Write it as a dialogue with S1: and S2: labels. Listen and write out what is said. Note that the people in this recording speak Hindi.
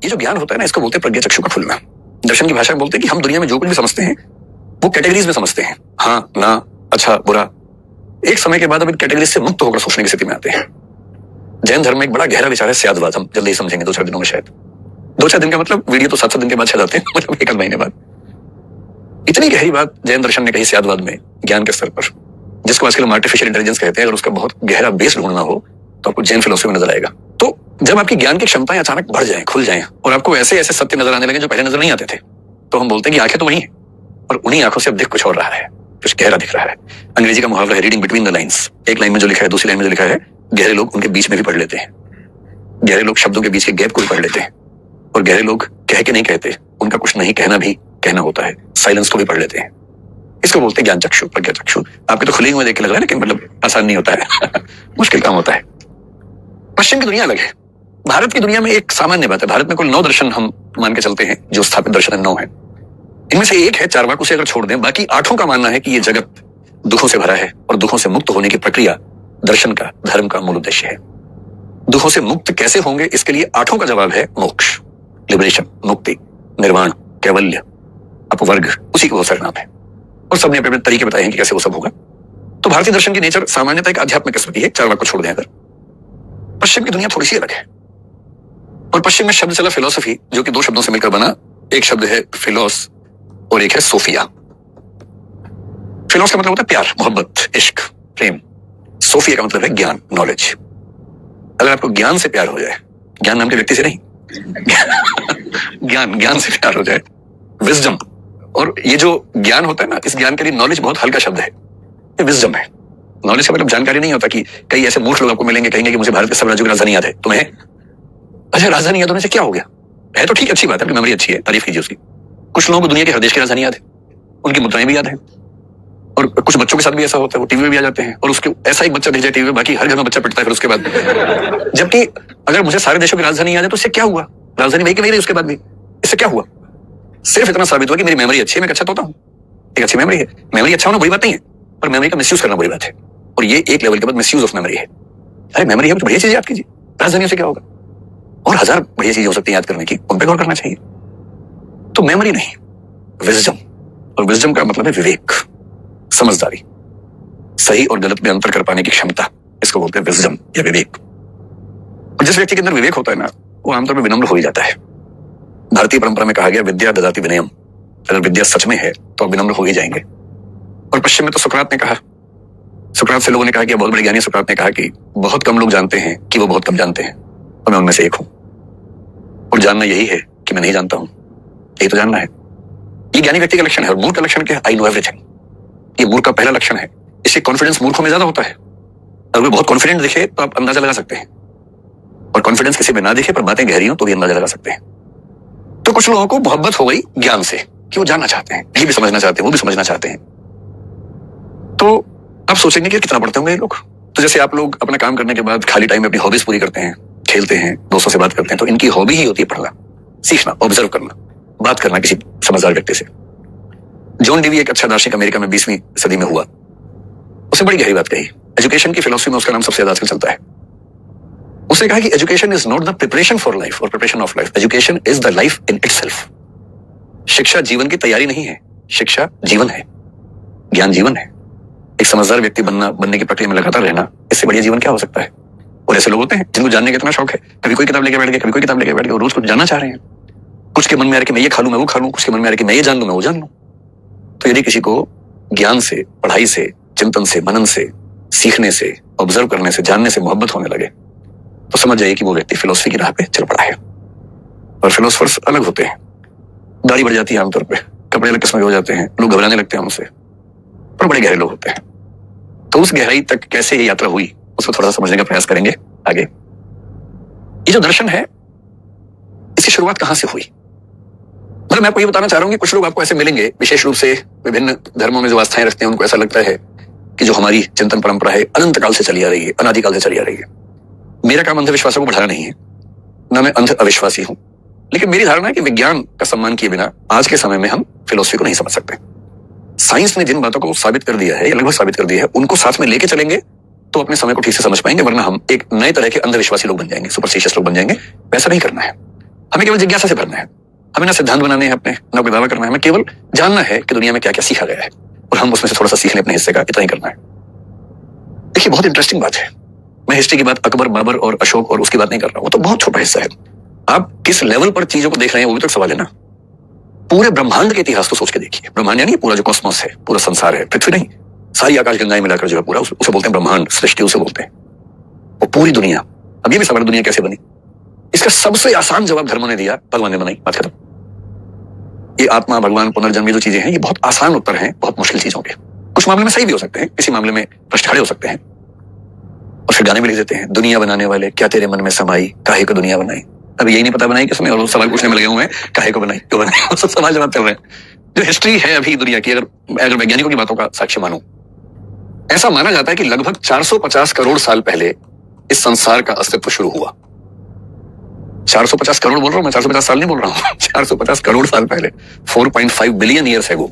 S1: ये जो ज्ञान होता है ना, इसको बोलते हैं प्रज्ञा चक्षु का खुलना। दर्शन की भाषा में बोलते हैं कि हम दुनिया में जो कुछ भी समझते हैं वो कैटेगरीज में समझते हैं, हाँ ना, अच्छा बुरा। एक समय के बाद अब इन कैटेगरीज से मुक्त होकर सोचने की स्थिति में आते हैं। जैन धर्म में एक बड़ा गहरा विचार है स्यादवाद, हम जल्दी ही समझेंगे 2-4 दिनों में शायद। 2-4 दिन का मतलब वीडियो तो 7-7 दिन के बाद शायद आते हैं, मतलब 1 महीने बाद। इतनी गहरी बात जैन दर्शन ने कही स्यादवाद में, ज्ञान के स्तर पर, जिसको आजकल हम आर्टिफिशियल इंटेलिजेंस कहते हैं। अगर उसका बहुत गहरा बेस ढूंढना हो तो आपको जैन फिलोसफी में नजर आएगा। तो जब आपकी ज्ञान की क्षमताएं अचानक बढ़ जाएं, खुल जाएं और आपको ऐसे ऐसे सत्य नजर आने लगे जो पहले नजर नहीं आते थे, तो हम बोलते हैं कि आंखें तो वही हैं और उन्हीं आंखों से अब दिख कुछ और रहा है, कुछ गहरा दिख रहा है। अंग्रेजी का मुहावरा है रीडिंग बिटवीन द लाइंस। एक लाइन में जो लिखा है दूसरी लाइन में जो लिखा है, गहरे लोग उनके बीच में भी पढ़ लेते हैं। गहरे लोग शब्दों के बीच के गैप को भी पढ़ लेते हैं और गहरे लोग कह के नहीं कहते, उनका कुछ नहीं कहना भी कहना होता है, साइलेंस को भी पढ़ लेते हैं। इसको बोलते हैं ज्ञान चक्षु, प्रज्ञा चक्षु। आपके तो खुले हुए देख के लग रहा है, लेकिन मतलब आसान नहीं होता है मुश्किल काम होता है। पश्चिम की दुनिया अलग है, भारत की दुनिया में एक सामान्य बात है। भारत में कुल 9 दर्शन हम मान के चलते हैं, जो स्थापित दर्शन 9 है। इनमें से एक है चार्वाक, उसे अगर छोड़ दें, बाकी 8 का मानना है कि ये जगत दुखों से भरा है और दुखों से मुक्त होने की प्रक्रिया दर्शन का, धर्म का मूल उद्देश्य है। दुखों से मुक्त कैसे होंगे, इसके लिए 8 का जवाब है मोक्ष, लिबरेशन, मुक्ति, निर्वाण, कैवल्य, अपवर्ग, उसी के बहुत सारे नाम है और सबने अपने तरीके बताए हैं कि कैसे वो सब होगा। तो भारतीय दर्शन की नेचर सामान्यतः एक आध्यात्मिक किस्म की है, चार्वाक को छोड़ दें अगर। पश्चिम की दुनिया थोड़ी सी अलग है और पश्चिम में शब्द चला फिलोसफी, जो कि 2 शब्दों से मिलकर बना। एक शब्द है फिलोस और एक है सोफिया। फिलोस का मतलब होता है प्यार, मोहब्बत, इश्क, प्रेम। सोफिया का मतलब है ज्ञान, नॉलेज। अगर आपको ज्ञान से प्यार हो जाए, ज्ञान नाम के व्यक्ति से नहीं ज्ञान से प्यार हो जाए, विजडम। और ये जो ज्ञान होता है ना, इस ज्ञान के लिए नॉलेज बहुत हल्का शब्द है, ये विजडम है। नॉलेज का मतलब जानकारी नहीं होता कि कई ऐसे मूर्ख लोग आपको मिलेंगे, कहेंगे कि मुझे भारत के सब राज्यों की राजधानी याद है, तुम्हें? अच्छा, राजधानी याद होने से क्या हो गया? है तो ठीक, अच्छी बात है, मेमोरी अच्छी है, तारीफ कीजिए उसकी। कुछ लोगों को दुनिया के हर देश की राजधानी याद है, उनकी मुद्राएं भी याद है। और कुछ बच्चों के साथ भी ऐसा होता है, वो टीवी में भी आ जाते हैं और उसके ऐसा एक बच्चा दिख जाए टीवी में, बाकी हर घर में बच्चा पिटता है फिर उसके बाद। जबकि अगर मुझे सारे देशों की राजधानी याद है तो इससे क्या हुआ? राजधानी वही की वही रही उसके बाद भी, इससे क्या हुआ? सिर्फ इतना साबित हुआ कि मेरी मेमोरी अच्छी है, मैं अच्छा तोता हूँ, एक अच्छी मेमोरी है। मेमोरी अच्छा होना बुरी बात नहीं है, पर मेमोरी का मिसयूज करना बुरी बात है, और ये एक लेवल के बाद मिसयूज ऑफ मेमोरी है। अरे मेमोरी है, कुछ बढ़िया चीज याद कीजिए, राजधानियों से क्या होगा? और 1000 बढ़िया चीजें हो सकती है याद करने की, उन पर गौर करना चाहिए। तो मेमोरी नहीं, विजडम। और विजडम का मतलब है विवेक, समझदारी, सही और गलत में अंतर कर पाने की क्षमता, इसको बोलते हैं विजडम या विवेक। और जिस व्यक्ति के अंदर विवेक होता है ना, वो आमतौर पर विनम्र हो ही जाता है। भारतीय परंपरा में कहा गया विद्या ददाति विनयम, अगर विद्या सच में है तो आप विनम्र हो ही जाएंगे। और पश्चिम में तो सुकरात ने कहा, सुकरात से लोगों ने कहा कि बहुत बड़े ज्ञानी सुकरात ने कहा कि बहुत कम लोग जानते हैं कि वो बहुत कम जानते हैं, और मैं उनमें से एक हूं। और जानना यही है कि मैं नहीं जानता हूं, यही तो जानना है। ये ज्ञानी व्यक्ति का लक्षण है। और मूर्ख का लक्षण क्या है? I know everything. ये मूर्ख का पहला लक्षण है। इससे कॉन्फिडेंस मूर्खों में ज्यादा होता है। अगर वो बहुत कॉन्फिडेंट दिखे तो आप अंदाजा लगा सकते हैं, और कॉन्फिडेंस किसी में ना दिखे पर बातें गहरी हो तो भी अंदाजा लगा सकते हैं। तो कुछ लोगों को मोहब्बत हो गई ज्ञान से, कि वो जानना चाहते हैं, ये भी समझना चाहते हैं, वो भी समझना चाहते हैं। तो आप सोचेंगे कि कितना पढ़ते होंगे ये लोग। तो जैसे आप लोग अपना काम करने के बाद खाली टाइम में अपनी हॉबीज पूरी करते हैं, खेलते हैं, दोस्तों से बात करते हैं, तो इनकी हॉबी ही होती है पढ़ना, सीखना, ऑब्जर्व करना, बात करना किसी समझदार व्यक्ति से। जॉन डीवी एक अच्छा दार्शनिक अमेरिका में 20वीं सदी में हुआ, उसने बड़ी गहरी बात कही। एजुकेशन की फिलोसफी में उसका नाम सबसे ज्यादा आजकल चलता है। उसने कहा कि education is not the preparation for life और preparation of life, education is the life in itself. शिक्षा जीवन की तैयारी नहीं है, शिक्षा जीवन है, ज्ञान जीवन है। एक समझदार व्यक्ति बनने की प्रक्रिया में लगातार रहना, इससे बढ़िया जीवन क्या हो सकता है? और ऐसे लोग होते हैं जिनको जानने का इतना शौक है, कभी कोई किताब लेके बैठ गए, कभी कोई किताब लेके बैठ गए, रोज कुछ जानना चाह रहे हैं। कुछ के मन में आ रहा है कि मैं ये खा लूं, मैं वो खा लूं, कुछ के मन में आ रहा है कि मैं ये जान लूं, मैं वो जान लूं। तो यदि किसी को ज्ञान से, पढ़ाई से, चिंतन से, मनन से, सीखने से, ऑब्जर्व करने से, जानने से मोहब्बत होने लगे, तो समझ जाइए कि वो व्यक्ति फिलोसफी की राह पे चल पड़ा है। और फिलोसफर्स अलग होते हैं, दाढ़ी बढ़ जाती है आमतौर पे, कपड़े अलग किस्म के हो जाते हैं, लोग घबराने लगते हैं उनसे, पर बड़े गहरे लोग होते हैं। तो उस गहराई तक कैसे ये यात्रा हुई, उसको थोड़ा सा समझने का प्रयास करेंगे आगे। ये जो दर्शन है, इसकी शुरुआत कहां से हुई? मतलब मैं आपको ये बताना चाह रहा हूँ कि कुछ लोग आपको ऐसे मिलेंगे, विशेष रूप से विभिन्न धर्मों में जो आस्थाएं रखते हैं, उनको ऐसा लगता है कि जो हमारी चिंतन परंपरा है अनंत काल से चली आ रही है, अनादिकाल से चली आ रही है। मेरा काम अंधविश्वासों को बढ़ाना नहीं है, ना मैं अंध अविश्वासी हूं, लेकिन मेरी धारणा है कि विज्ञान का सम्मान किए बिना आज के समय में हम फिलोसफी को नहीं समझ सकते। साइंस ने जिन बातों को साबित कर दिया है या लगभग साबित कर दिया है, उनको साथ में लेके चलेंगे तो अपने समय को ठीक से समझ पाएंगे, वरना हम एक नए तरह के अंधविश्वासी लोग बन जाएंगे, सुपरस्टिशियस लोग बन जाएंगे। वैसा नहीं करना है। हमें केवल जिज्ञासा से भरना है। हमें ना सिद्धांत बनाने हैं अपने, ना कोई दावा करना है, हमें केवल जानना है कि दुनिया में क्या क्या सीखा गया है और हम उसमें से थोड़ा सा सीख लें अपने हिस्से का, इतना ही करना है। देखिए बहुत इंटरेस्टिंग बात है, मैं हिस्ट्री की बात अकबर, बाबर और अशोक और उसकी बात नहीं कर रहा हूं, वो तो बहुत छोटा हिस्सा है। आप किस लेवल पर चीजों को देख रहे हैं वो भी तो सवाल है ना। पूरे ब्रह्मांड के इतिहास को सोच के देखिए। ब्रह्मांड यानी पूरा जो कॉस्मोस है, पूरा संसार है, पृथ्वी नहीं, सारी आकाश गंगाएं मिलाकर जो है पूरा, उसे बोलते हैं ब्रह्मांड, सृष्टि उसे बोलते हैं। वो पूरी दुनिया, अब ये भी सवाल दुनिया कैसे बनी, इसका सबसे आसान जवाब धर्मों ने दिया, भगवान ने बनाई, बात खत्म। ये आत्मा, भगवान, पुनर्जन्म, ये जो चीजें हैं ये बहुत आसान उत्तर हैं बहुत मुश्किल चीजों के। कुछ मामले में सही भी हो सकते हैं, किसी मामले में प्रश्न खड़े हो सकते हैं, और फिर गाने में लिख देते हैं, दुनिया बनाने वाले क्या तेरे मन में समाई, काहे को दुनिया बनाई। अब यही नहीं पता बनाई किसने, और सवाल पूछने में लगे हुए हैं काहे को बनाई, क्यों बनाई, वो सब सवाल जवाब चल रहे हैं। जो हिस्ट्री है अभी दुनिया की, अगर वैज्ञानिकों की बातों का साक्ष्य मानो, ऐसा माना जाता है कि लगभग 450 करोड़ साल पहले इस संसार का अस्तित्व शुरू हुआ। 450 करोड़ बोल रहा हूं मैं, 450 साल नहीं बोल रहा हूं, 450 करोड़ साल पहले, 4.5 बिलियन ईयर्स एगो